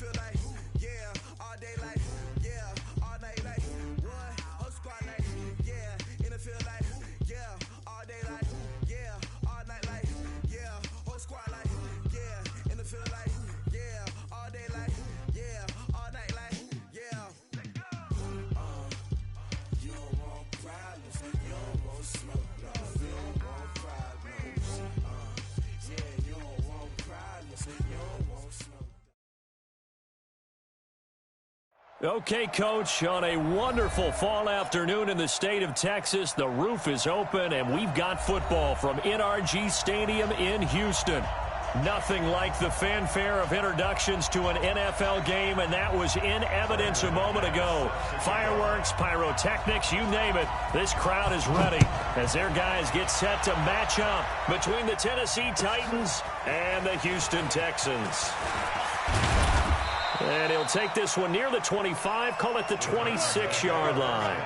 field like, yeah, all day like, yeah, all night like, what? Whole squad like, yeah, in the field like, yeah, all day like, yeah, all night like, yeah, whole squad like, yeah, in the field like, yeah, all day like, yeah, all night like, yeah. You don't want problems, you don't want smoke, no, you don't want problems. Yeah, you don't want problems, you don't want smoke. Okay, Coach, on a wonderful fall afternoon in the state of Texas, the roof is open, and we've got football from NRG Stadium in Houston. Nothing like the fanfare of introductions to an NFL game, and that was in evidence a moment ago. Fireworks, pyrotechnics, you name it. This crowd is ready as their guys get set to match up between the Tennessee Titans and the Houston Texans. And he'll take this one near the 25, call it the 26-yard line.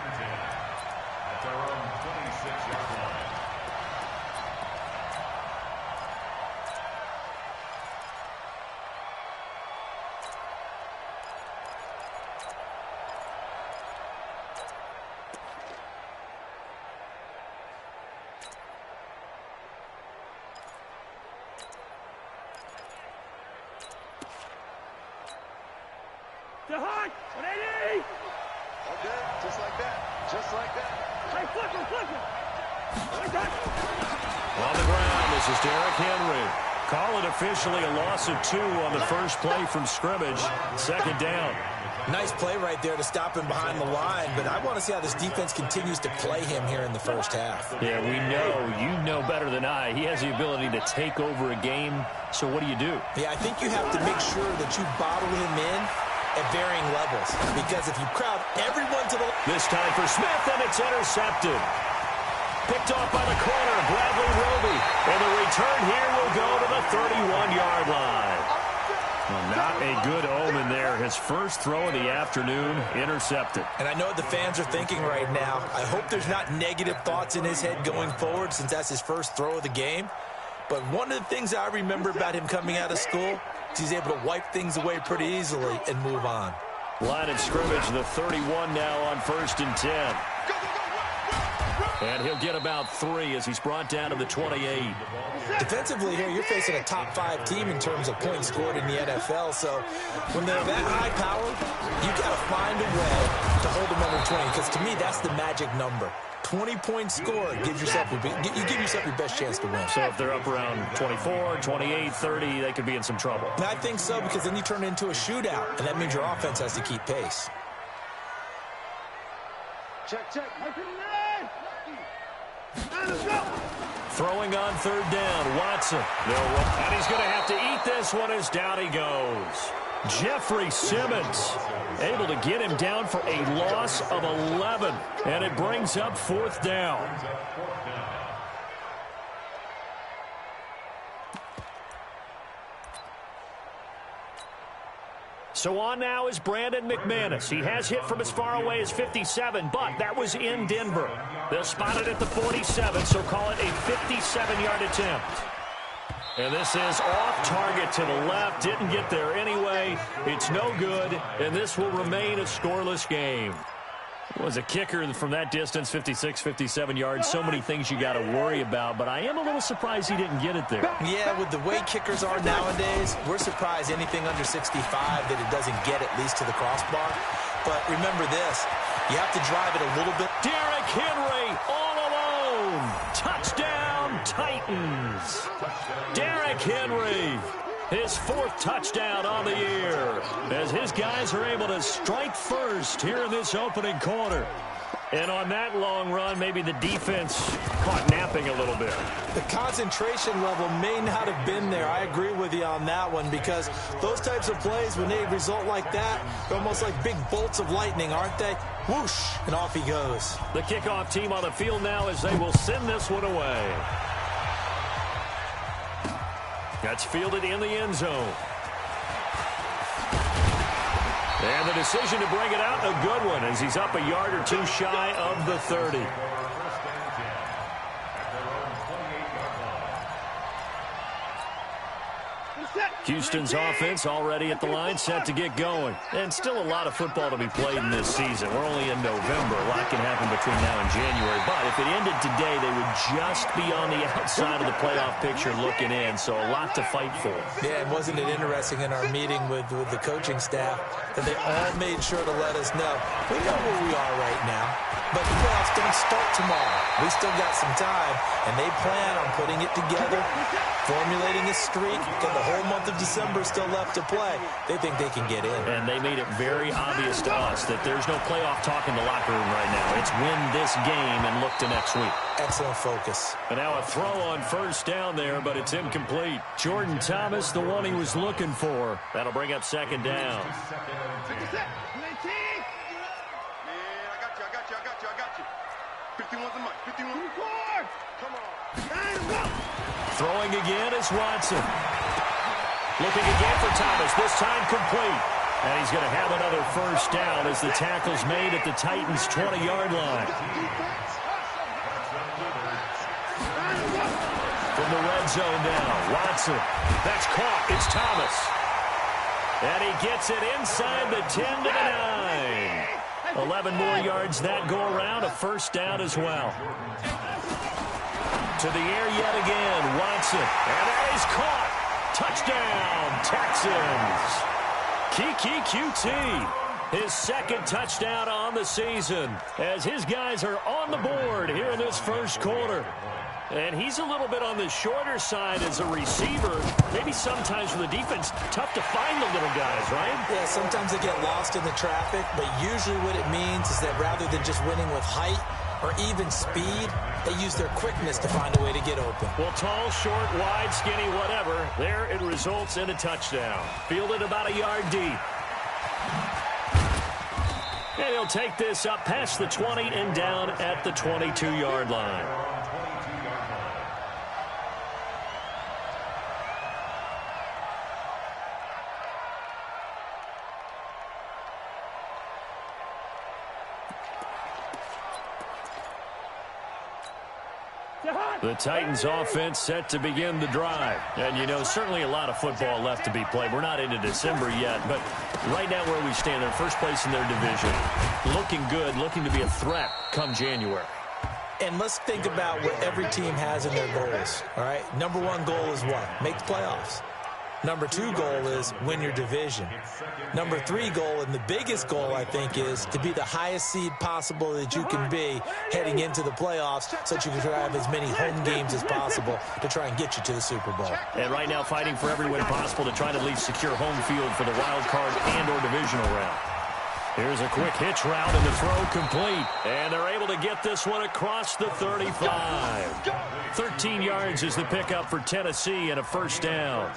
Okay, just like that. Just like that. Hey, flip him. Like that. On the ground, this is Derrick Henry. Call it officially a loss of 2 on the first play from scrimmage. Second down. Nice play right there to stop him behind the line, but I want to see how this defense continues to play him here in the first half. Yeah, we know. You know better than I. He has the ability to take over a game, so what do? Yeah, I think you have to make sure that you bottle him in at varying levels, because if you crowd everyone to the... This time for Smith, and it's intercepted. Picked off by the corner, Bradley Roby. And the return here will go to the 31-yard line. Well, not a good omen there. His first throw of the afternoon, intercepted. And I know what the fans are thinking right now. I hope there's not negative thoughts in his head going forward, since that's his first throw of the game. But one of the things I remember about him coming out of school is he's able to wipe things away pretty easily and move on. Line of scrimmage, the 31 now on 1st and 10. And he'll get about 3 as he's brought down to the 28. Defensively here, you're facing a top 5 team in terms of points scored in the NFL. So when they're that high powered, you got to find a way to hold them under 20, because to me, that's the magic number. 20 points scored, you give yourself your best chance to win. So if they're up around 24, 28, 30, they could be in some trouble. And I think so, because then you turn it into a shootout, and that means your offense has to keep pace. Check. Let's go. Throwing on 3rd down, Watson. And he's going to have to eat this one as down he goes. Jeffrey Simmons able to get him down for a loss of 11. And it brings up 4th down. So on now is Brandon McManus. He has hit from as far away as 57, but that was in Denver. They'll spot it at the 47, so call it a 57-yard attempt. And this is off target to the left. Didn't get there anyway. It's no good, and this will remain a scoreless game. Was a kicker from that distance, 56, 57 yards. So many things you got to worry about, but I am a little surprised he didn't get it there. Yeah, with the way kickers are nowadays, we're surprised anything under 65 that it doesn't get at least to the crossbar. But remember this, you have to drive it a little bit. Derrick Henry all alone. Touchdown, Titans. Derrick Henry. His 4th touchdown on the year as his guys are able to strike first here in this opening quarter. And on that long run, maybe the defense caught napping a little bit. The concentration level may not have been there. I agree with you on that one, because those types of plays, when they result like that, they're almost like big bolts of lightning, aren't they? Whoosh, and off he goes. The kickoff team on the field now as they will send this one away. That's fielded in the end zone. And the decision to bring it out, a good one, as he's up a yard or 2 shy of the 30. Set. Houston's offense already at the line, set to get going. And still a lot of football to be played in this season. We're only in November. A lot can happen between now and January. But if it ended today, they would just be on the outside of the playoff picture looking in. So a lot to fight for. Yeah, and wasn't it interesting in our meeting with the coaching staff that they all made sure to let us know, we know where we are right now, but the playoffs don't start tomorrow. We still got some time, and they plan on putting it together, formulating a streak, because the whole month of December is still left to play. They think they can get in. And they made it very obvious to us that there's no playoff talk in the locker room right now. It's win this game and look to next week. Excellent focus. And now a throw on first down there, but it's incomplete. Jordan Thomas, the one he was looking for. That'll bring up second down. Throwing again is Watson. Looking again for Thomas, this time complete. And he's going to have another first down as the tackle's made at the Titans' 20-yard line. From the red zone now, Watson. That's caught. It's Thomas. And he gets it inside the 10 to the 9. 11 more yards that go around, a first down as well. To the air yet again, Watson. And that is caught. Touchdown, Texans. Kiki QT, his second touchdown on the season, as his guys are on the board here in this first quarter. And he's a little bit on the shorter side as a receiver. Maybe sometimes for the defense, tough to find the little guys, right? Yeah, sometimes they get lost in the traffic, but usually what it means is that rather than just winning with height or even speed, they use their quickness to find a way to get open. Well, tall, short, wide, skinny, whatever, there it results in a touchdown. Fielded about a yard deep. And he'll take this up past the 20 and down at the 22-yard line. The Titans offense set to begin the drive. And, you know, certainly a lot of football left to be played. We're not into December yet, but right now where we stand, they're first place in their division. Looking good, looking to be a threat come January. And let's think about what every team has in their goals, all right? Number one goal is what? Make the playoffs. Number two goal is win your division. Number three goal, and the biggest goal, I think, is to be the highest seed possible that you can be heading into the playoffs so that you can have as many home games as possible to try and get you to the Super Bowl. And right now fighting for every way possible to try to at least secure home field for the wild card and or divisional round. Here's a quick hitch route and the throw complete. And they're able to get this one across the 35. 13 yards is the pickup for Tennessee and a first down.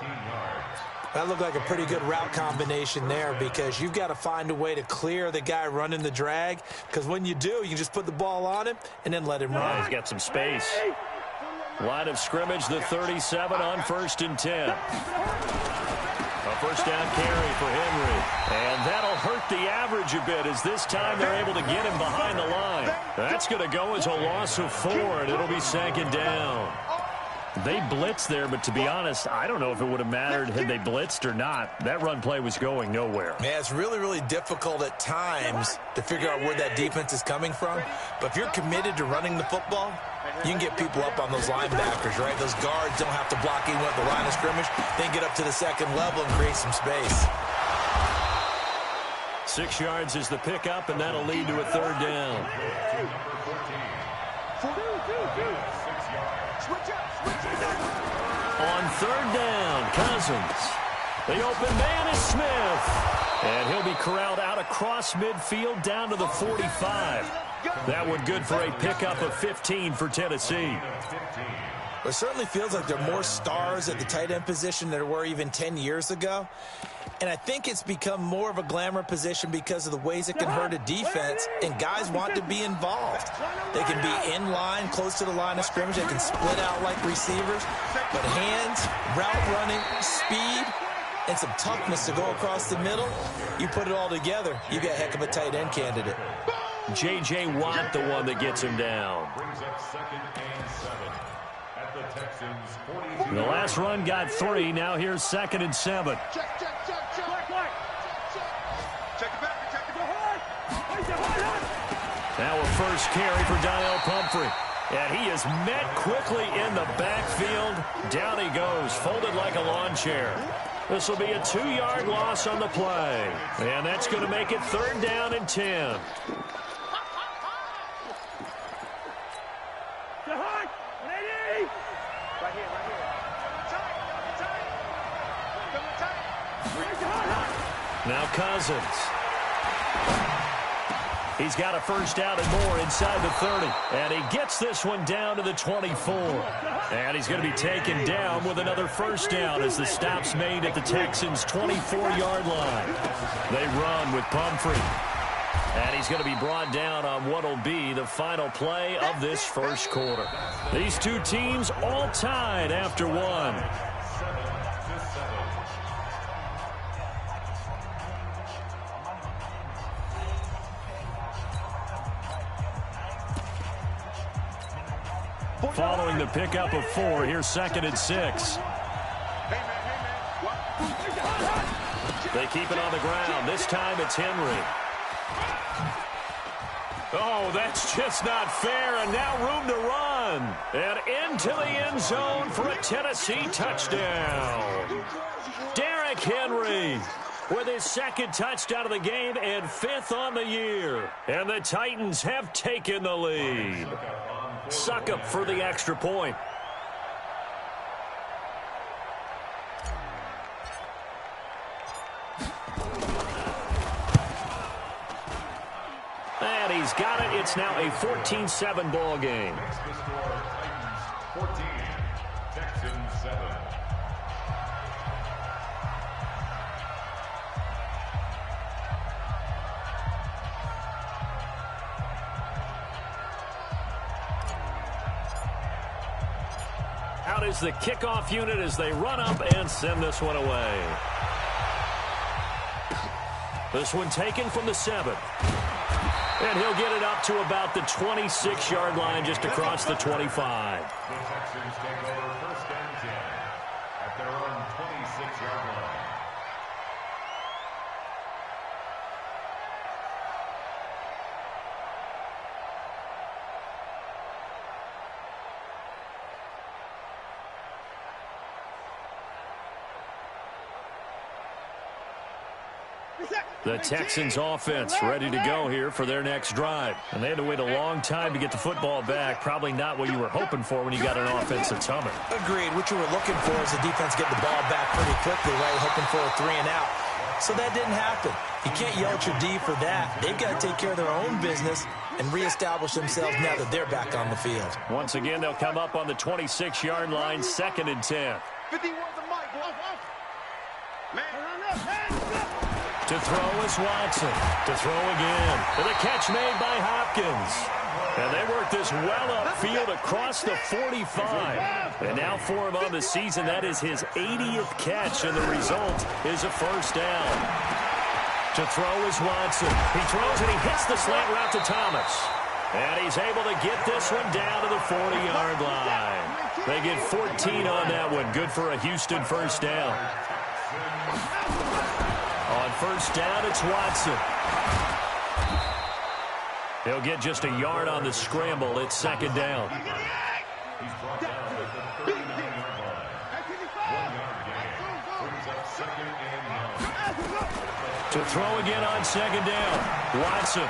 That looked like a pretty good route combination there because you've got to find a way to clear the guy running the drag, because when you do, you can just put the ball on him and then let him run. He's got some space. Line of scrimmage, the 37 on 1st and 10. A first down carry for Henry. And that'll hurt the average a bit as this time they're able to get him behind the line. That's going to go as a loss of 4, and it'll be second down. They blitzed there, but to be honest, I don't know if it would have mattered had they blitzed or not. That run play was going nowhere. Yeah, it's really, really difficult at times to figure out where that defense is coming from. But if you're committed to running the football, you can get people up on those linebackers, right? Those guards don't have to block even at the line of scrimmage. They can get up to the second level and create some space. 6 yards is the pickup, and that'll lead to a third down. On third down, Cousins. The open man is Smith. And he'll be corralled out across midfield down to the 45. That one good for a pickup of 15 for Tennessee. It certainly feels like there are more stars at the tight end position than there were even 10 years ago. And I think it's become more of a glamour position because of the ways it can hurt a defense, and guys want to be involved. They can be in line, close to the line of scrimmage. They can split out like receivers. But hands, route running, speed, and some toughness to go across the middle, you put it all together, you got a heck of a tight end candidate. J.J. Watt, the one that gets him down. The last run got 3. Now here's 2nd and 7. Check it back. Now a first carry for Daniel Pumphrey. And he is met quickly in the backfield. Down he goes, folded like a lawn chair. This will be a 2-yard loss on the play. And that's going to make it 3rd down and 10. Now Cousins. He's got a first down and more inside the 30. And he gets this one down to the 24. And he's going to be taken down with another first down as the stop's made at the Texans' 24-yard line. They run with Pumphrey. And he's going to be brought down on what will be the final play of this first quarter. These two teams all tied after one. Following the pickup of 4, here's 2nd and 6. They keep it on the ground. This time it's Henry. Oh, that's just not fair, and now room to run. And into the end zone for a Tennessee touchdown. Derrick Henry with his 2nd touchdown of the game and 5th on the year. And the Titans have taken the lead. Suckup for the extra point. And he's got it. It's now a 14-7 ball game. Titans 14, Texans 7. Out is the kickoff unit as they run up and send this one away. This one taken from the 7. And he'll get it up to about the 26-yard line just across the 25. The Texans take over 1st and 10 at their own 26-yard line. The Texans offense ready to go here for their next drive. And they had to wait a long time to get the football back. Probably not what you were hoping for when you got an offense that's humming. Agreed. What you were looking for is the defense getting the ball back pretty quickly, right? Hoping for a 3 and out. So that didn't happen. You can't yell at your D for that. They've got to take care of their own business and reestablish themselves now that they're back on the field. Once again, they'll come up on the 26-yard line, 2nd and 10. 51 the mic. Man. To throw is Watson. To throw again. And a catch made by Hopkins. And they work this well upfield across the 45. And now for him on the season, that is his 80th catch, and the result is a first down. To throw is Watson. He throws and he hits the slant route to Thomas. And he's able to get this one down to the 40-yard line. They get 14 on that one. Good for a Houston first down. On first down, it's Watson. He'll get just a yard on the scramble. It's 2nd down. He's brought down at the 39-yard line. 1-yard gain. Brings up 2nd and 9. To throw again on 2nd down. Watson.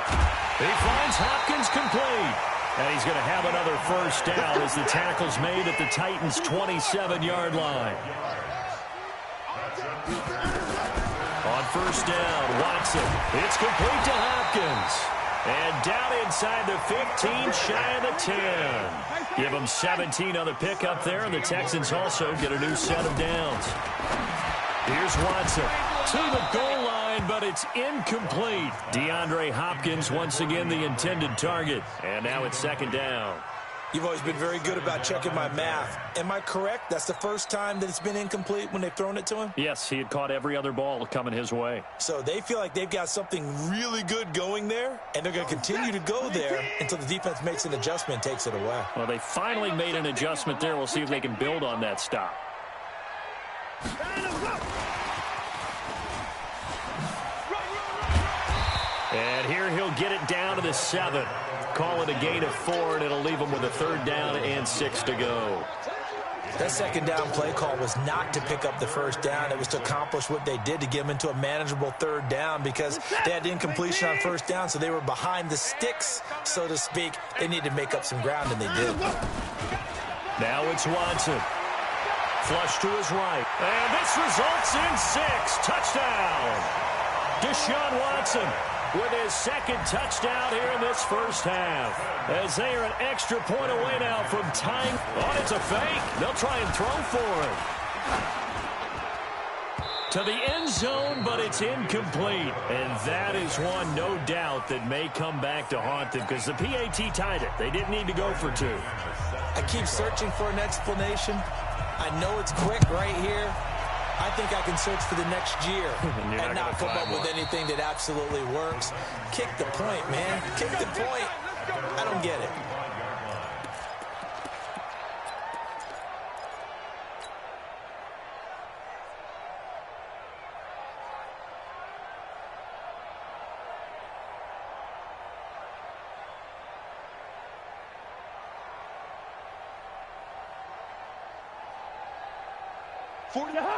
He finds Hopkins complete. And he's going to have another first down as the tackle's made at the Titans' 27-yard line. On first down, Watson. It's complete to Hopkins. And down inside the 15, shy of the 10. Give them 17 on the pickup there, and the Texans also get a new set of downs. Here's Watson to the goal line, but it's incomplete. DeAndre Hopkins once again the intended target. And now it's 2nd down. You've always been very good about checking my math. Am I correct? That's the first time that it's been incomplete when they've thrown it to him? Yes, he had caught every other ball coming his way. So they feel like they've got something really good going there, and they're going to continue to go there until the defense makes an adjustment and takes it away. Well, they finally made an adjustment there. We'll see if they can build on that stop. And here he'll get it down to the 7. Call it a gain of 4, and it'll leave him with a 3rd down and 6 to go. That 2nd down play call was not to pick up the 1st down. It was to accomplish what they did to get them into a manageable 3rd down because they had incompletion on 1st down, so they were behind the sticks, so to speak. They needed to make up some ground, and they did. Now it's Watson. Flush to his right. And this results in 6. Touchdown. Deshaun Watson with his 2nd touchdown here in this first half. As they are an extra point away now from tying. Oh, it's a fake. They'll try and throw for it. To the end zone, but it's incomplete. And that is one, no doubt, that may come back to haunt them because the PAT tied it. They didn't need to go for 2. I keep searching for an explanation. I know it's quick right here. I think I can search for the next year and not come up with anything that absolutely works. Kick the point, man. Kick the point. I don't get it.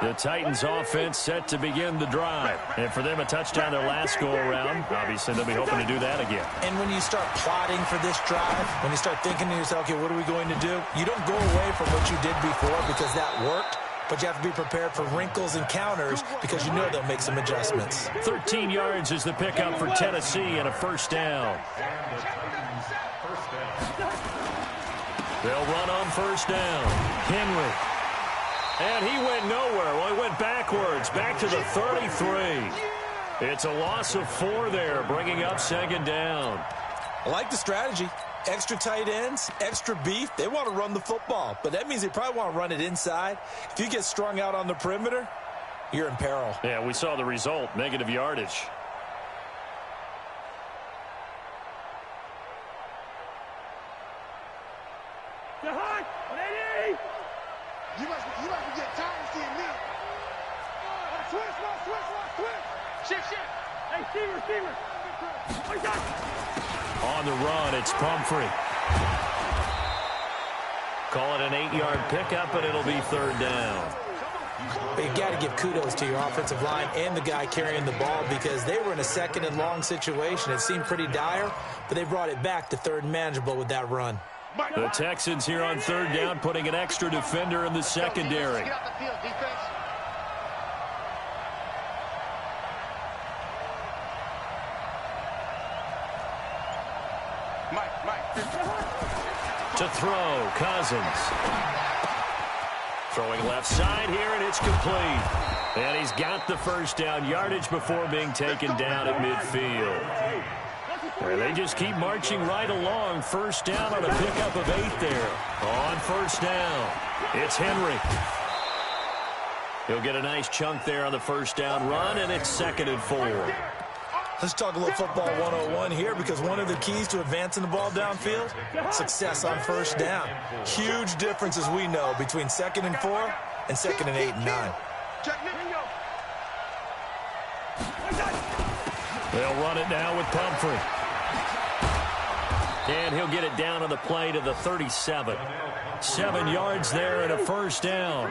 The Titans offense set to begin the drive. And for them, a touchdown their last go-around. Obviously, they'll be hoping to do that again. And when you start plotting for this drive, when you start thinking to yourself, okay, what are we going to do? You don't go away from what you did before because that worked, but you have to be prepared for wrinkles and counters because you know they'll make some adjustments. 13 yards is the pickup for Tennessee and a 1st down. They'll run on 1st down. Henry. And he went nowhere. Well, he went backwards, back to the 33. It's a loss of 4 there, bringing up 2nd down. I like the strategy. Extra tight ends, extra beef. They want to run the football, but that means they probably want to run it inside. If you get strung out on the perimeter, you're in peril. Yeah, we saw the result, negative yardage. You must be getting tired of seeing me. Switch. Shift. Hey, receiver. On the run, it's Pumphrey. Call it an 8-yard pickup, and it'll be 3rd down. But you got to give kudos to your offensive line and the guy carrying the ball because they were in a 2nd and long situation. It seemed pretty dire, but they brought it back to 3rd and manageable with that run. The Texans here on 3rd down, putting an extra defender in the secondary. Get off the field, defense. Mike. To throw, Cousins. Throwing left side here, and it's complete. And he's got the 1st down yardage before being taken down at midfield. And they just keep marching right along. 1st down on a pickup of 8 there. On 1st down, it's Henry. He'll get a nice chunk there on the 1st down run, and it's 2nd and 4. Let's talk a little football 101 here because one of the keys to advancing the ball downfield, success on 1st down. Huge difference, as we know, between 2nd and 4 and 2nd and 8 and 9. They'll run it now with Pumphrey. And he'll get it down on the play to the 37. 7 yards there and a 1st down.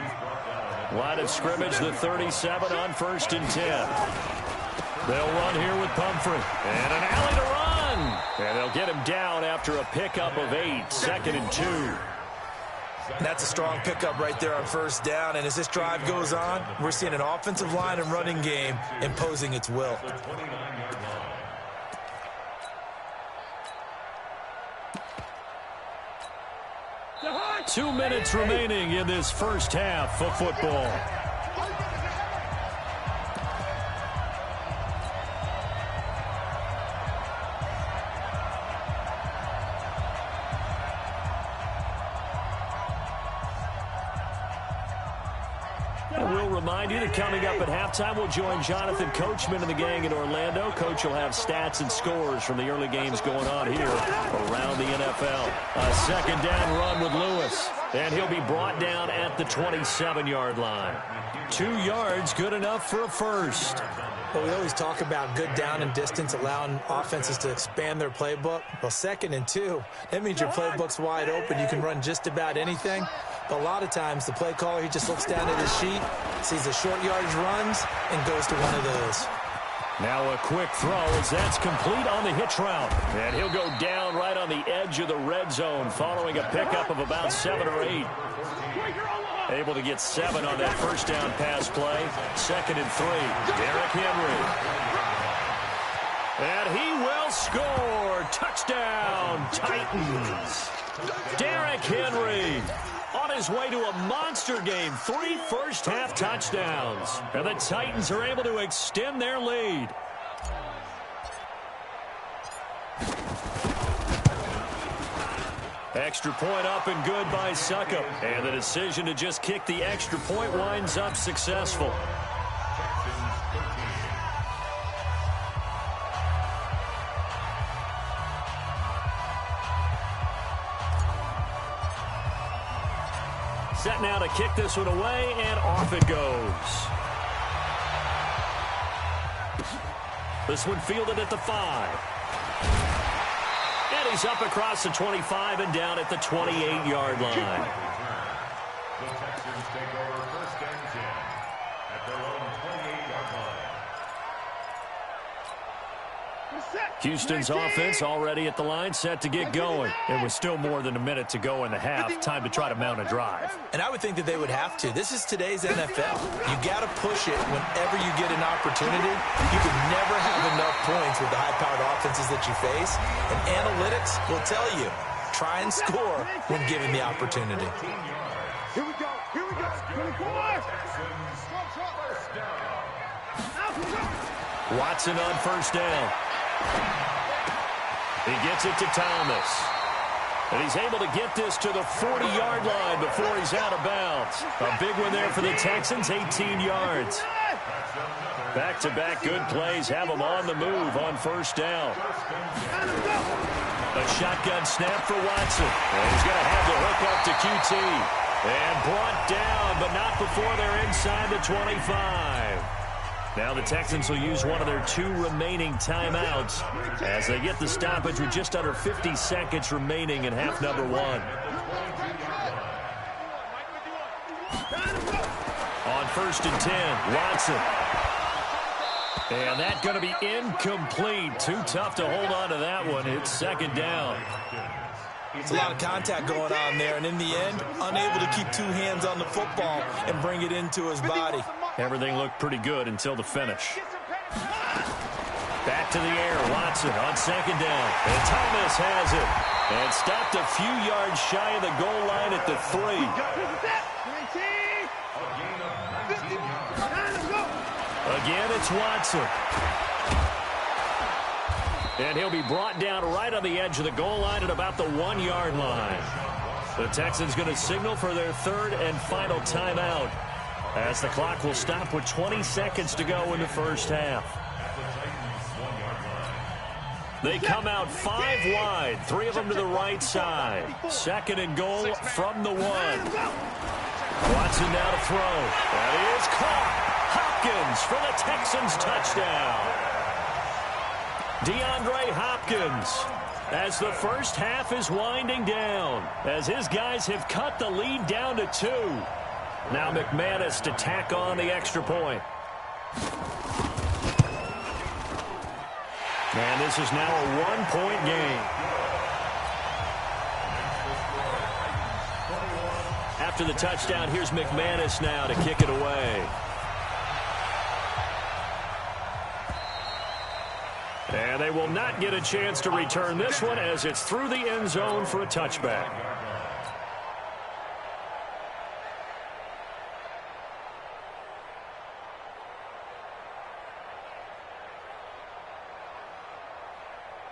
Line of scrimmage, the 37 on 1st and 10. They'll run here with Pumphrey. And an alley to run. And they'll get him down after a pickup of 8. 2nd and 2. That's a strong pickup right there on 1st down. And as this drive goes on, we're seeing an offensive line and running game imposing its will. Two minutes remaining in this first half of football. remind you that coming up at halftime, we'll join Jonathan Coachman and the gang in Orlando. Coach will have stats and scores from the early games going on here around the NFL. A second down run with Lewis, and he'll be brought down at the 27-yard line. 2 yards, good enough for a first. Well, we always talk about good down and distance, allowing offenses to expand their playbook. Well, 2nd and 2, that means your playbook's wide open. You can run just about anything. But a lot of times, the play caller, he just looks down at his sheet, sees the short yardage runs, and goes to one of those. Now a quick throw as that's complete on the hitch route. And he'll go down right on the edge of the red zone following a pickup of about 7 or 8. Able to get 7 on that first down pass play. 2nd and 3. Derrick Henry. And he will score. Touchdown, Titans. Derrick Henry on his way to a monster game. 3 first-half touchdowns. And the Titans are able to extend their lead. Extra point up and good by Succop. And the decision to just kick the extra point winds up successful. Set now to kick this one away, and off it goes. This one fielded at the 5. And he's up across the 25 and down at the 28-yard line. The Texans take over 1st and 10 at their own 28-yard line. Houston's offense already at the line, set to get going. And with still more than a minute to go in the half, time to try to mount a drive. And I would think that they would have to. This is today's NFL. You got to push it whenever you get an opportunity. You can never have enough points with the high-powered offenses that you face. And analytics will tell you, try and score when given the opportunity. Here we go. Here we go. 24. Watson on first down. He gets it to Thomas. And he's able to get this to the 40-yard line before he's out of bounds. A big one there for the Texans, 18 yards. Back-to-back good plays have them on the move on first down. A shotgun snap for Watson. And he's going to have the hook up to QT. And brought down, but not before they're inside the 25. Now the Texans will use one of their 2 remaining timeouts as they get the stoppage with just under 50 seconds remaining in half number 1. On 1st and 10, Watson. And that's going to be incomplete. Too tough to hold on to that one. It's 2nd down. It's a lot of contact going on there, and in the end, unable to keep 2 hands on the football and bring it into his body. Everything looked pretty good until the finish. Back to the air, Watson on 2nd down. And Thomas has it. And stopped a few yards shy of the goal line at the 3. Again, it's Watson. And he'll be brought down right on the edge of the goal line at about the 1-yard line. The Texans going to signal for their 3rd and final timeout, as the clock will stop with 20 seconds to go in the first half. They come out 5 wide, 3 of them to the right side. 2nd and goal from the 1. Watson now to throw. That is caught. Hopkins for the Texans touchdown. DeAndre Hopkins, as the first half is winding down, as his guys have cut the lead down to 2. Now McManus to tack on the extra point. And this is now a 1-point game. After the touchdown, here's McManus now to kick it away. And they will not get a chance to return this one as it's through the end zone for a touchback.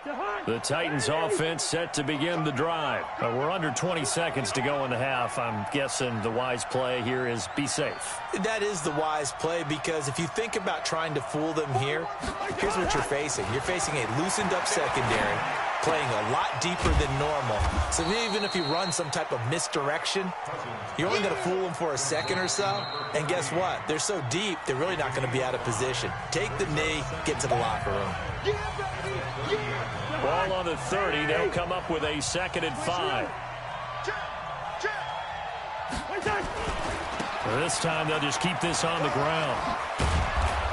The Titans offense set to begin the drive. We're under 20 seconds to go in the half. I'm guessing the wise play here is be safe. That is the wise play, because if you think about trying to fool them here, here's what you're facing. You're facing a loosened up secondary, playing a lot deeper than normal. So even if you run some type of misdirection, you're only going to fool them for a second or so. And guess what? They're so deep, they're really not going to be out of position. Take the knee, get to the locker room. Ball on the 30. They'll come up with a 2nd and 5. This time they'll just keep this on the ground.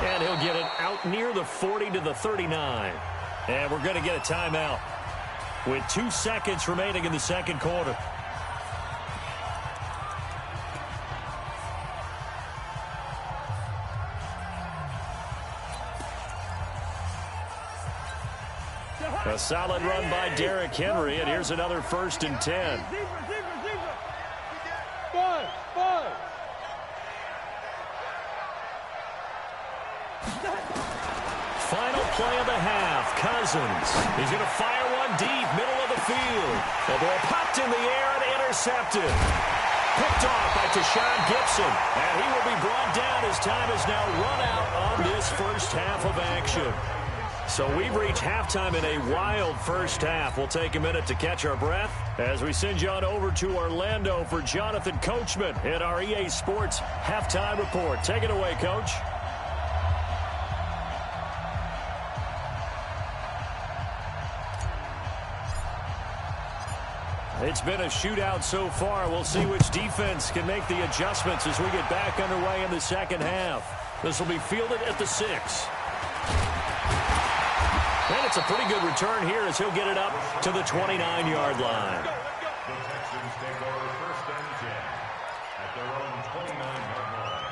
And he'll get it out near the 40 to the 39. And we're going to get a timeout with 2 seconds remaining in the second quarter. A solid run by Derrick Henry, and here's another 1st and 10. Final play of the half. Cousins is going to fire one deep, middle of the field. The ball popped in the air and intercepted. Picked off by Tashawn Gibson, and he will be brought down as time is now run out on this first half of action. So we've reached halftime in a wild first half. We'll take a minute to catch our breath as we send you on over to Orlando for Jonathan Coachman in our EA Sports Halftime Report. Take it away, Coach. It's been a shootout so far. We'll see which defense can make the adjustments as we get back underway in the second half. This will be fielded at the 6. And it's a pretty good return here as he'll get it up to the 29-yard line. The Texans take over 1st and 10 at their own 29-yard line.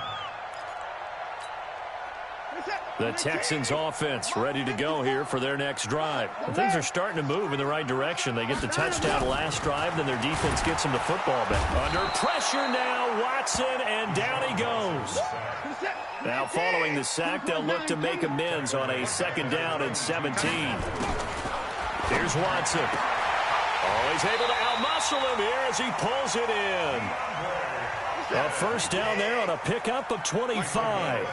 The Texans offense ready to go here for their next drive. And things are starting to move in the right direction. They get the touchdown last drive, then their defense gets them the football back. Under pressure now, Watson, and down he goes. Now following the sack, they'll look to make amends on a 2nd down and 17. Here's Watson. Oh, he's able to outmuscle him here as he pulls it in. A 1st down there on a pickup of 25.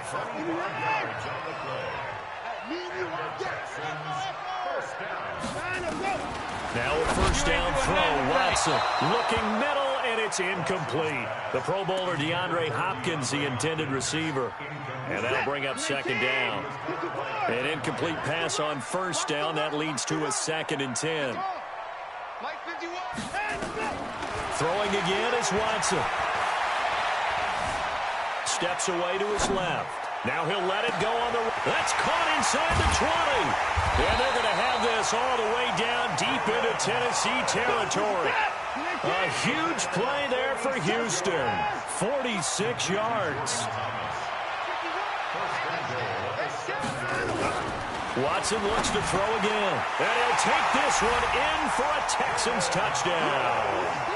Now a 1st down throw. Watson looking middle, and it's incomplete. The Pro Bowler DeAndre Hopkins, the intended receiver. And that'll bring up 2nd down. An incomplete pass on 1st down. That leads to a 2nd and 10. Throwing again is Watson. Steps away to his left. Now he'll let it go on the... That's caught inside the 20. And they're going to have this all the way down deep into Tennessee territory. A huge play there for Houston. 46 yards. Watson looks to throw again. And he'll take this one in for a Texans touchdown.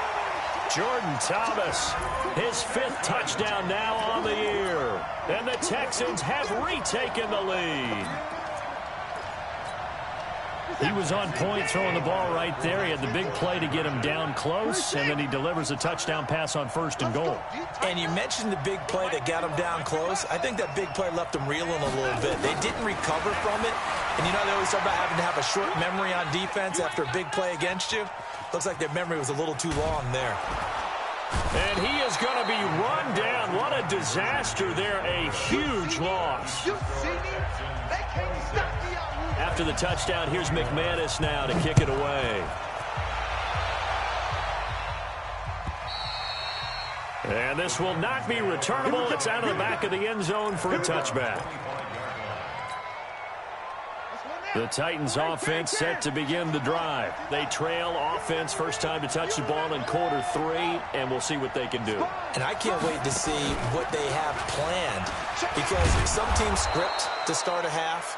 Jordan Thomas, his 5th touchdown now on the year. And the Texans have retaken the lead. He was on point throwing the ball right there. He had the big play to get him down close, and then he delivers a touchdown pass on 1st and goal. And you mentioned the big play that got him down close. I think that big play left him reeling a little bit. They didn't recover from it. And you know they always talk about having to have a short memory on defense after a big play against you. Looks like their memory was a little too long there. And he is going to be run down. What a disaster there. A huge loss. After the touchdown, here's McManus now to kick it away. And this will not be returnable. It's out of the back of the end zone for a touchback. The Titans offense set to begin the drive. They trail offense, first time to touch the ball in quarter 3, and we'll see what they can do. And I can't wait to see what they have planned, because some teams script to start a half.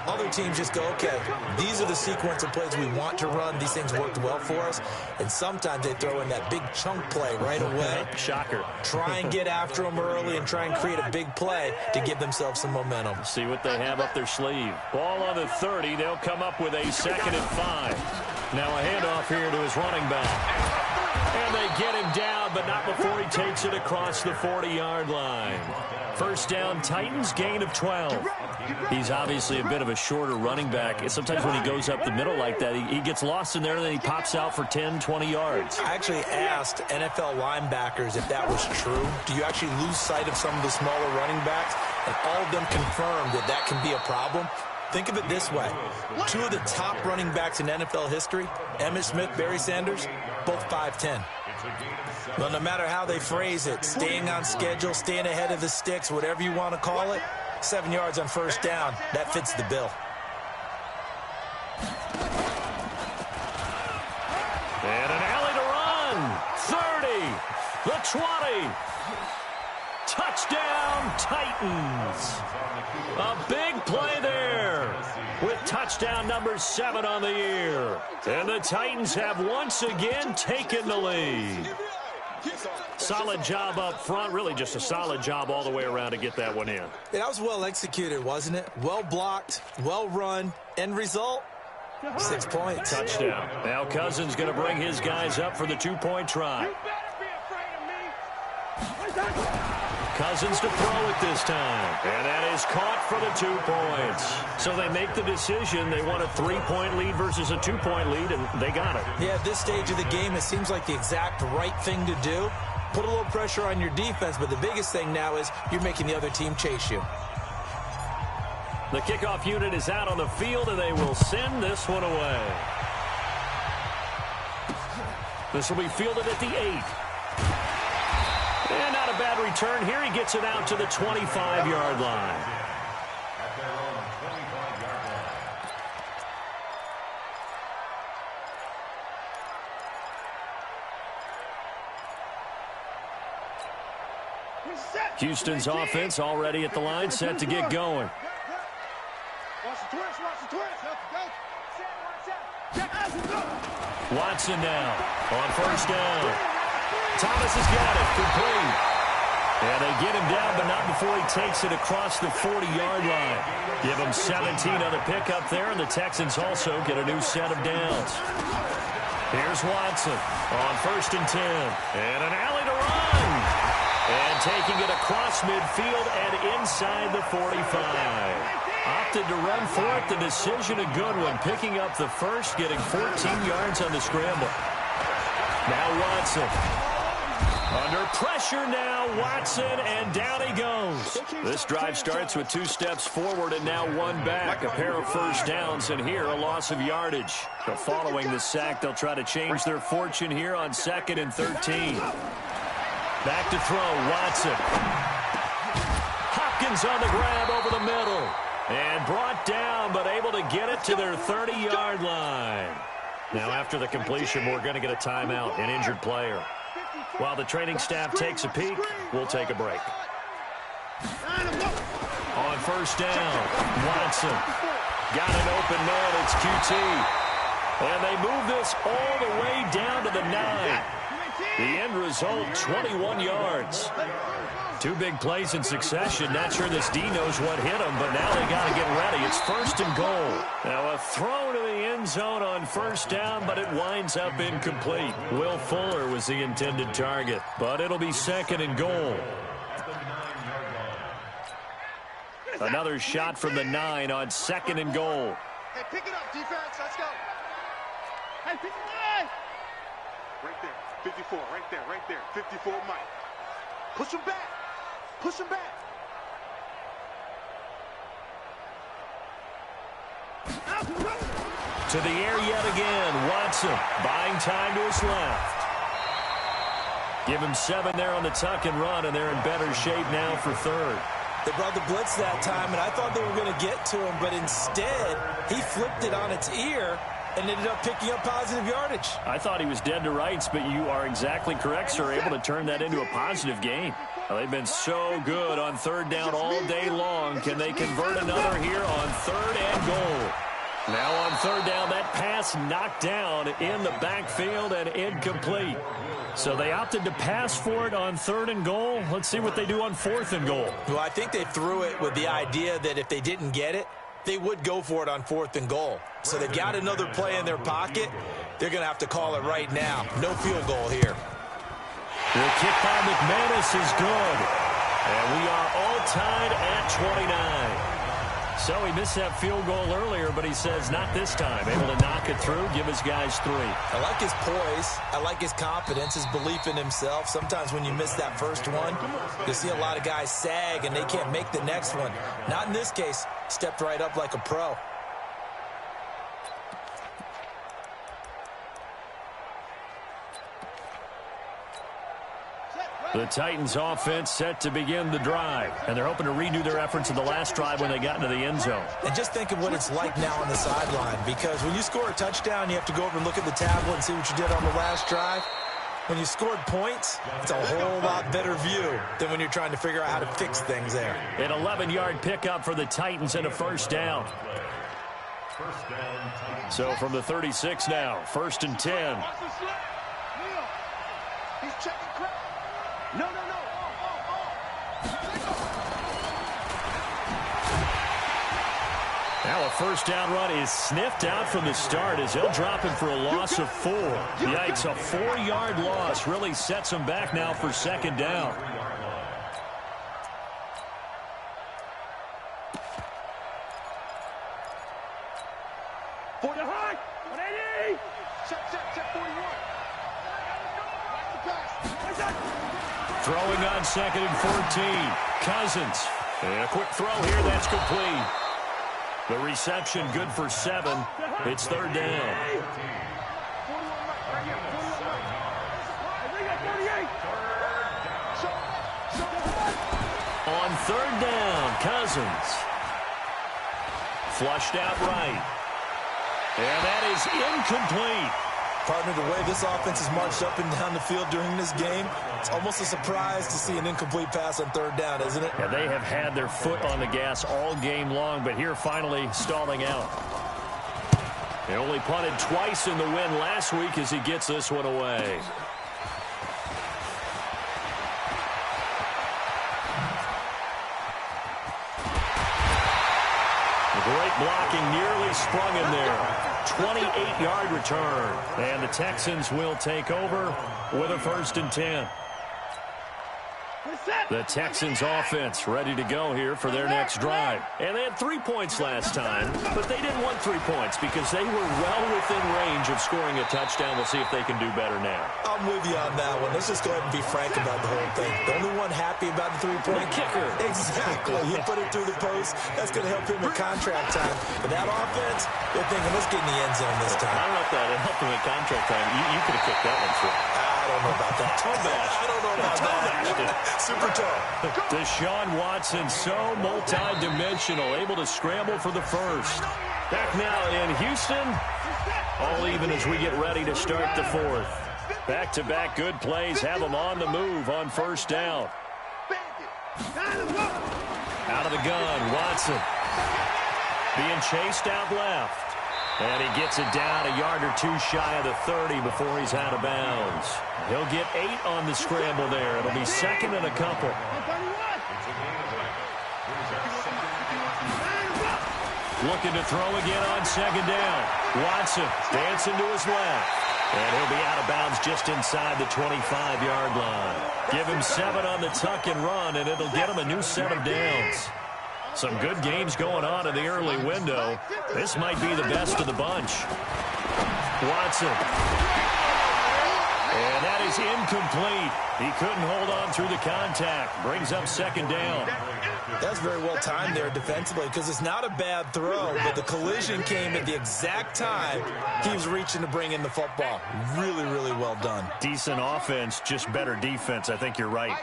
Other teams just go, okay, these are the sequence of plays we want to run. These things worked well for us. And sometimes they throw in that big chunk play right away. Shocker. Try and get after them early and try and create a big play to give themselves some momentum. See what they have up their sleeve. Ball on the 30. 30. They'll come up with a 2nd and 5. Now a handoff here to his running back. And they get him down, but not before he takes it across the 40-yard line. First down, Titans, gain of 12. He's obviously a bit of a shorter running back. And sometimes when he goes up the middle like that, he gets lost in there, and then he pops out for 10, 20 yards. I actually asked NFL linebackers if that was true. Do you actually lose sight of some of the smaller running backs? And all of them confirmed that that can be a problem. Think of it this way. 2 of the top running backs in NFL history, Emmitt Smith, Barry Sanders, both 5'10". Well, no matter how they phrase it, staying on schedule, staying ahead of the sticks, whatever you want to call it, 7 yards on first down, that fits the bill. And an alley to run. 30, the 20. Touchdown, Titans. A big play there with touchdown number 7 on the year. And the Titans have once again taken the lead. Solid job up front, really just a solid job all the way around to get that one in. That was well executed, wasn't it? Well blocked, well run. End result, 6 points. Touchdown. Now Cousins going to bring his guys up for the 2-point try. Cousins to throw it this time. And that is caught for the 2 points. So they make the decision. They want a 3-point lead versus a 2-point lead, and they got it. Yeah, at this stage of the game, it seems like the exact right thing to do. Put a little pressure on your defense, but the biggest thing now is you're making the other team chase you. The kickoff unit is out on the field, and they will send this one away. This will be fielded at the 8. And not a bad return here. He gets it out to the 25-yard line. At their own 25-yard line. Houston's offense already at the line, set to get going. Watson now on first down. Thomas has got it, complete. And they get him down, but not before he takes it across the 40-yard line. Give him 17 on the pickup there, and the Texans also get a new set of downs. Here's Watson on first and 10. And an alley to run. And taking it across midfield and inside the 45. Opted to run for it. The decision a good one. Picking up the first, getting 14 yards on the scramble. Now Watson. Under pressure now, Watson, and down he goes. This drive starts with 2 steps forward and now 1 back. A pair of first downs, and here a loss of yardage. So following the sack, they'll try to change their fortune here on 2nd and 13. Back to throw, Watson. Hopkins on the grab over the middle. And brought down, but able to get it to their 30-yard line. Now after the completion, we're going to get a timeout, an injured player. While the training staff takes a peek, we'll take a break. On first down, Watson. Got an open man, it's QT. And they move this all the way down to the 9. The end result, 21 yards. 2 big plays in succession. Not sure this D knows what hit him, but now they got to get ready. It's first and goal. Now a throw to the end zone on first down, but it winds up incomplete. Will Fuller was the intended target, but it'll be 2nd and goal. Another shot from the 9 on 2nd and goal. Hey, pick it up, defense. Let's go. Hey, pick it up. Right there. 54, right there. 54, Mike. Push him back. Push him back. To the air yet again. Watson buying time to his left. Give him 7 there on the tuck and run, and they're in better shape now for 3rd. They brought the blitz that time, and I thought they were going to get to him, but instead, he flipped it on its ear and ended up picking up positive yardage. I thought he was dead to rights, but you are exactly correct, sir. Able to turn that into a positive gain. Well, they've been so good on 3rd down all day long. Can they convert another here on 3rd and goal? Now on 3rd down, that pass knocked down in the backfield and incomplete. So they opted to pass for it on 3rd and goal. Let's see what they do on 4th and goal. Well, I think they threw it with the idea that if they didn't get it, they would go for it on 4th and goal. So they've got another play in their pocket. They're going to have to call it right now. No field goal here. The kick by McManus is good. And we are all tied at 29. So he missed that field goal earlier, but he says not this time. Able to knock it through, give his guys 3. I like his poise. I like his confidence, his belief in himself. Sometimes when you miss that first one, you see a lot of guys sag and they can't make the next one. Not in this case. Stepped right up like a pro. The Titans offense set to begin the drive, and they're hoping to redo their efforts in the last drive when they got into the end zone. And just think of what it's like now on the sideline, because when you score a touchdown, you have to go over and look at the tablet and see what you did on the last drive. When you scored points, it's a whole lot better view than when you're trying to figure out how to fix things there. An 11-yard pickup for the Titans and a first down. So from the 36 now, 1st and 10. He's checking crap. No. Now a first down run is sniffed out from the start as he'll drop him for a loss of 4. Yikes, a 4-yard loss really sets him back now for 2nd down. Throwing on 2nd and 14. Cousins. And a quick throw here. That's complete. The reception good for 7. It's 3rd down. On 3rd down, Cousins. Flushed out right. And that is incomplete. Partner, the way this offense has marched up and down the field during this game, it's almost a surprise to see an incomplete pass on 3rd down, isn't it? Yeah, they have had their foot on the gas all game long, but here finally stalling out. They only punted twice in the win last week as he gets this one away. Great blocking, nearly sprung him there. 28-yard return. And the Texans will take over with a 1st and 10. The Texans offense ready to go here for their next drive. And they had 3 points last time, but they didn't want 3 points because they were well within range of scoring a touchdown. We'll see if they can do better now. I'm with you on that one. Let's just go ahead and be frank about the whole thing. The only one happy about the 3-point kicker. Exactly. He put it through the post. That's going to help him in contract time. But that offense, they're thinking, let's get in the end zone this time. I don't know if that helped him in contract time. You could have kicked that one through. I don't know about that. I don't know about that. Super tough. Deshaun Watson, so multi-dimensional, able to scramble for the first. Back now in Houston, all even as we get ready to start the 4th. Back-to-back good plays have them on the move on 1st down. Out of the gun, Watson. Being chased out left. And he gets it down a yard or 2 shy of the 30 before he's out of bounds. He'll get 8 on the scramble there. It'll be 2nd and a couple. Looking to throw again on 2nd down. Watson dancing to his left. And he'll be out of bounds just inside the 25-yard line. Give him 7 on the tuck and run, and it'll get him a new set of downs. Some good games going on in the early window. This might be the best of the bunch. Watson. And that is incomplete. He couldn't hold on through the contact. Brings up 2nd down. That's very well timed there defensively because it's not a bad throw, but the collision came at the exact time he was reaching to bring in the football. Really, really well done. Decent offense, just better defense. I think you're right.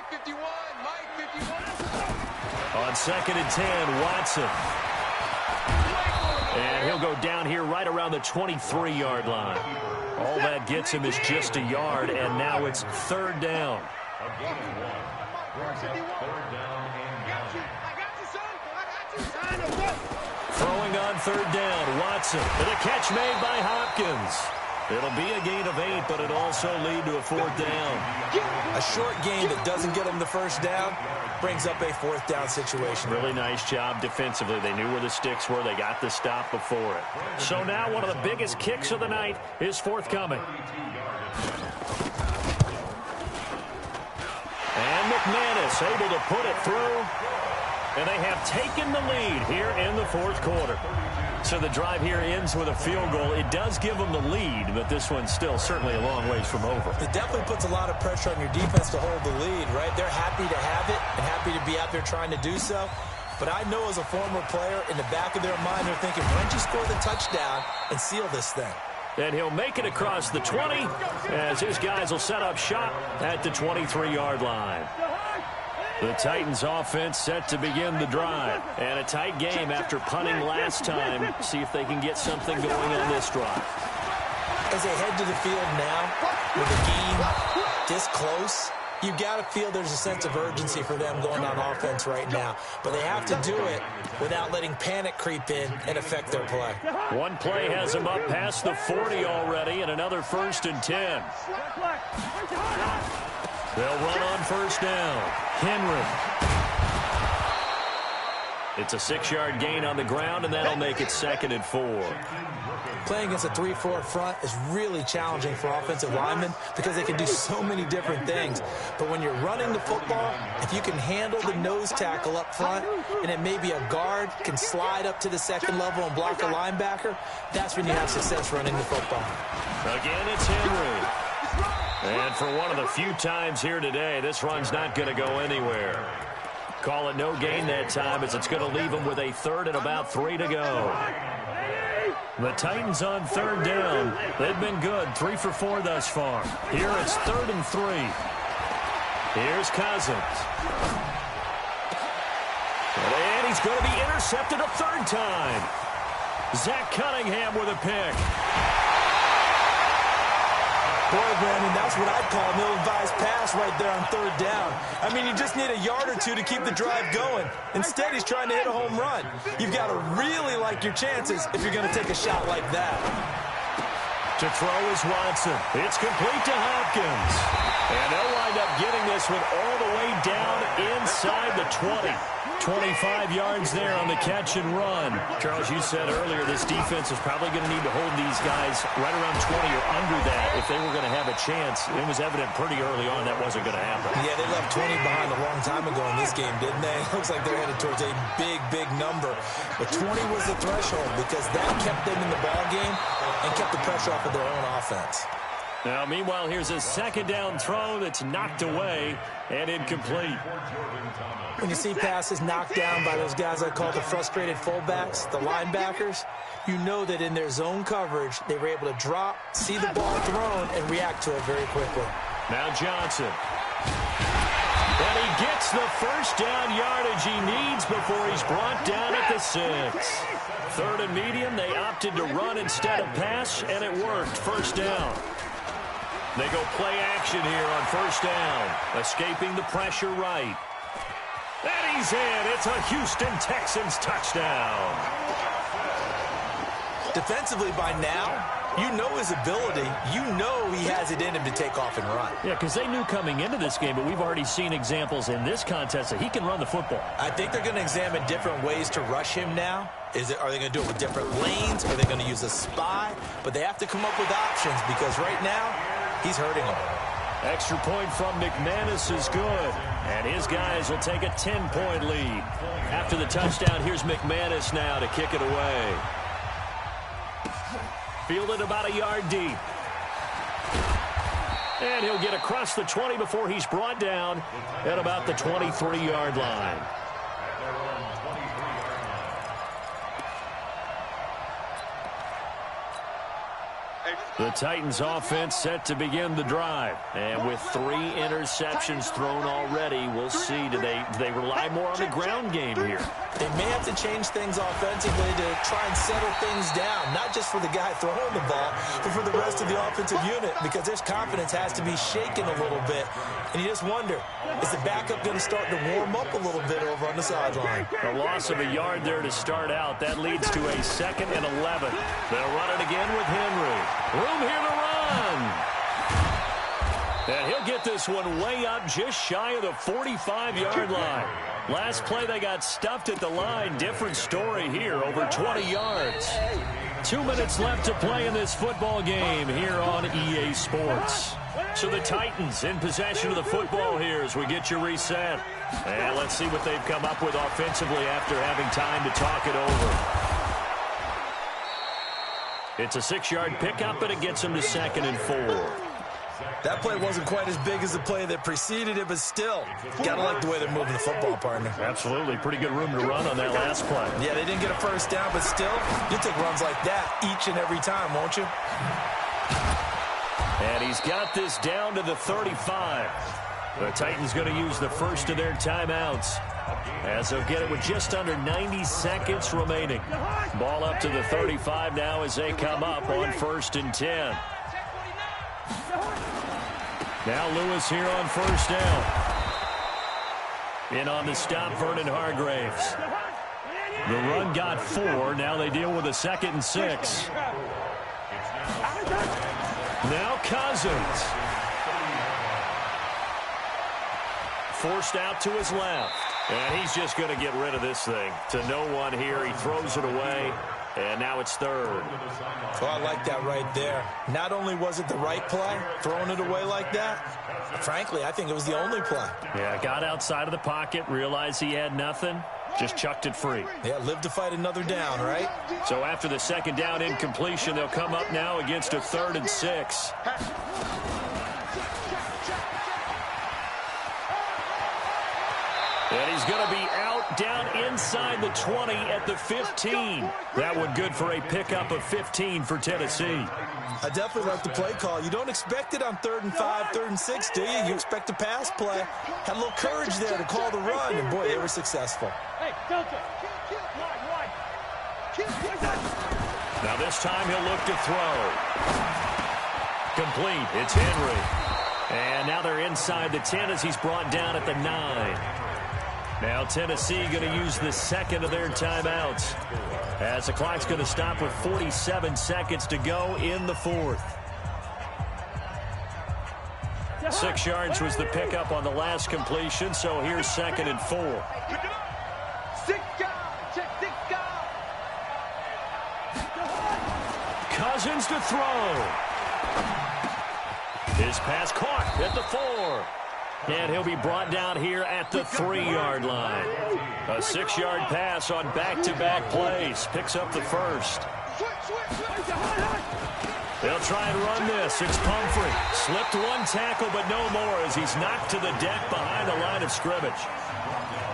On 2nd and 10, Watson. And he'll go down here right around the 23-yard line. All that gets him is just a yard, and now it's 3rd down. Throwing on 3rd down, Watson. And a catch made by Hopkins. It'll be a gain of 8, but it'll also lead to a 4th down. A short gain that doesn't get them the first down brings up a 4th down situation. Really nice job defensively. They knew where the sticks were. They got the stop before it. So now one of the biggest kicks of the night is forthcoming. And McManus able to put it through. And they have taken the lead here in the 4th quarter. So the drive here ends with a field goal. It does give them the lead, but this one's still certainly a long ways from over. It definitely puts a lot of pressure on your defense to hold the lead, right? They're happy to have it and happy to be out there trying to do so. But I know as a former player, in the back of their mind, they're thinking, why don't you score the touchdown and seal this thing? And he'll make it across the 20 as his guys will set up shop at the 23-yard line. The Titans offense set to begin the drive. And a tight game after punting last time. See if they can get something going on this drive. As they head to the field now, with the game this close, you've got to feel there's a sense of urgency for them going on offense right now. But they have to do it without letting panic creep in and affect their play. One play has them up past the 40 already, and another 1st and 10. They'll run on 1st down. Henry. It's a 6-yard gain on the ground, and that'll make it 2nd and 4. Playing against a 3-4 front is really challenging for offensive linemen because they can do so many different things. But when you're running the football, if you can handle the nose tackle up front, and then maybe a guard can slide up to the 2nd level and block a linebacker, that's when you have success running the football. Again, it's Henry. And for one of the few times here today, this run's not going to go anywhere. Call it no gain that time as it's going to leave them with a 3rd and about 3 to go. The Titans on 3rd down. They've been good, 3 for 4 thus far. Here it's 3rd and 3. Here's Cousins. And he's going to be intercepted a 3rd time. Zach Cunningham with a pick. Boy, Brandon, that's what I'd call an ill-advised pass right there on 3rd down. I mean, you just need a yard or two to keep the drive going. Instead, he's trying to hit a home run. You've got to really like your chances if you're going to take a shot like that. To throw is Watson. It's complete to Hopkins. And they'll wind up getting this one all the way down inside the 20. 25 yards there on the catch and run. Charles, you said earlier this defense is probably going to need to hold these guys right around 20 or under that if they were going to have a chance. It was evident pretty early on that wasn't going to happen. Yeah, they left 20 behind a long time ago in this game, didn't they? It looks like they're headed towards a big, big number. But 20 was the threshold because that kept them in the ball game and kept the pressure off of their own offense. Now, meanwhile, here's a 2nd down throw that's knocked away and incomplete. When you see passes knocked down by those guys I call the frustrated fullbacks, the linebackers, you know that in their zone coverage, they were able to drop, see the ball thrown, and react to it very quickly. Now Johnson. And he gets the 1st down yardage he needs before he's brought down at the 6. 3rd and medium, they opted to run instead of pass, and it worked. 1st down. They go play action here on 1st down, escaping the pressure right. And he's in. It's a Houston Texans touchdown. Defensively by now, you know his ability. You know he has it in him to take off and run. Yeah, because they knew coming into this game, but we've already seen examples in this contest that he can run the football. I think they're going to examine different ways to rush him now. Are they going to do it with different lanes? Are they going to use a spy? But they have to come up with options because right now, he's hurting them. Extra point from McManus is good. And his guys will take a 10-point lead. After the touchdown, here's McManus now to kick it away. Fielded about a yard deep. And he'll get across the 20 before he's brought down at about the 23-yard line. The Titans offense set to begin the drive. And with 3 interceptions thrown already, we'll see. Do they rely more on the ground game here? They may have to change things offensively to try and settle things down, not just for the guy throwing the ball, but for the rest of the offensive unit, because their confidence has to be shaken a little bit. And you just wonder, is the backup going to start to warm up a little bit over on the sideline? A loss of a yard there to start out. That leads to a 2nd and 11. They'll run it again with Henry. Room here to run. And he'll get this one way up just shy of the 45-yard line. Last play, they got stuffed at the line. Different story here, over 20 yards. 2 minutes left to play in this football game here on EA Sports. So the Titans in possession of the football here as we get you reset. And let's see what they've come up with offensively after having time to talk it over. It's a 6-yard pickup, and it gets them to 2nd and 4. That play wasn't quite as big as the play that preceded it, but still, gotta like the way they're moving the football, partner. Absolutely. Pretty good room to run on that last play. Yeah, they didn't get a first down, but still, you'll take runs like that each and every time, won't you? And he's got this down to the 35. The Titans going to use the first of their timeouts, as they'll get it with just under 90 seconds remaining. Ball up to the 35 now as they come up on 1st and 10. Now Lewis here on 1st down. In on the stop, Vernon Hargraves. The run got 4. Now they deal with a 2nd and 6. Now Cousins. Forced out to his left. And he's just going to get rid of this thing. To no one here. He throws it away. And now it's 3rd. Oh, I like that right there. Not only was it the right play, throwing it away like that, frankly, I think it was the only play. Yeah, got outside of the pocket, realized he had nothing, just chucked it free. Yeah, live to fight another down, right? So after the 2nd down incompletion, they'll come up now against a 3rd and 6. And he's going to be out down inside the 20 at the 15. That one good for a pickup of 15 for Tennessee. I definitely like the play call. You don't expect it on 3rd and 5, 3rd and 6, do you? You expect a pass play. Had a little courage there to call the run, and boy, they were successful. Now this time he'll look to throw. Complete. It's Henry. And now they're inside the 10 as he's brought down at the 9. Now Tennessee going to use the 2nd of their timeouts, as the clock's going to stop with 47 seconds to go in the 4th. 6 yards was the pickup on the last completion, so here's 2nd and 4. Cousins to throw. His pass caught at the 4. And he'll be brought down here at the 3-yard line. A 6-yard pass on back-to-back plays. Picks up the 1st. They'll try and run this. It's Pumphrey. Slipped one tackle, but no more as he's knocked to the deck behind the line of scrimmage.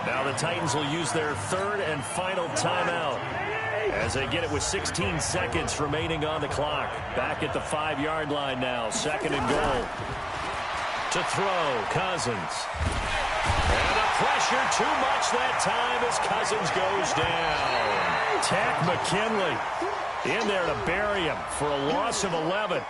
Now the Titans will use their 3rd and final timeout, as they get it with 16 seconds remaining on the clock. Back at the 5-yard line now. 2nd and goal. To throw, Cousins. And the pressure too much that time as Cousins goes down. Tack McKinley in there to bury him for a loss of 11.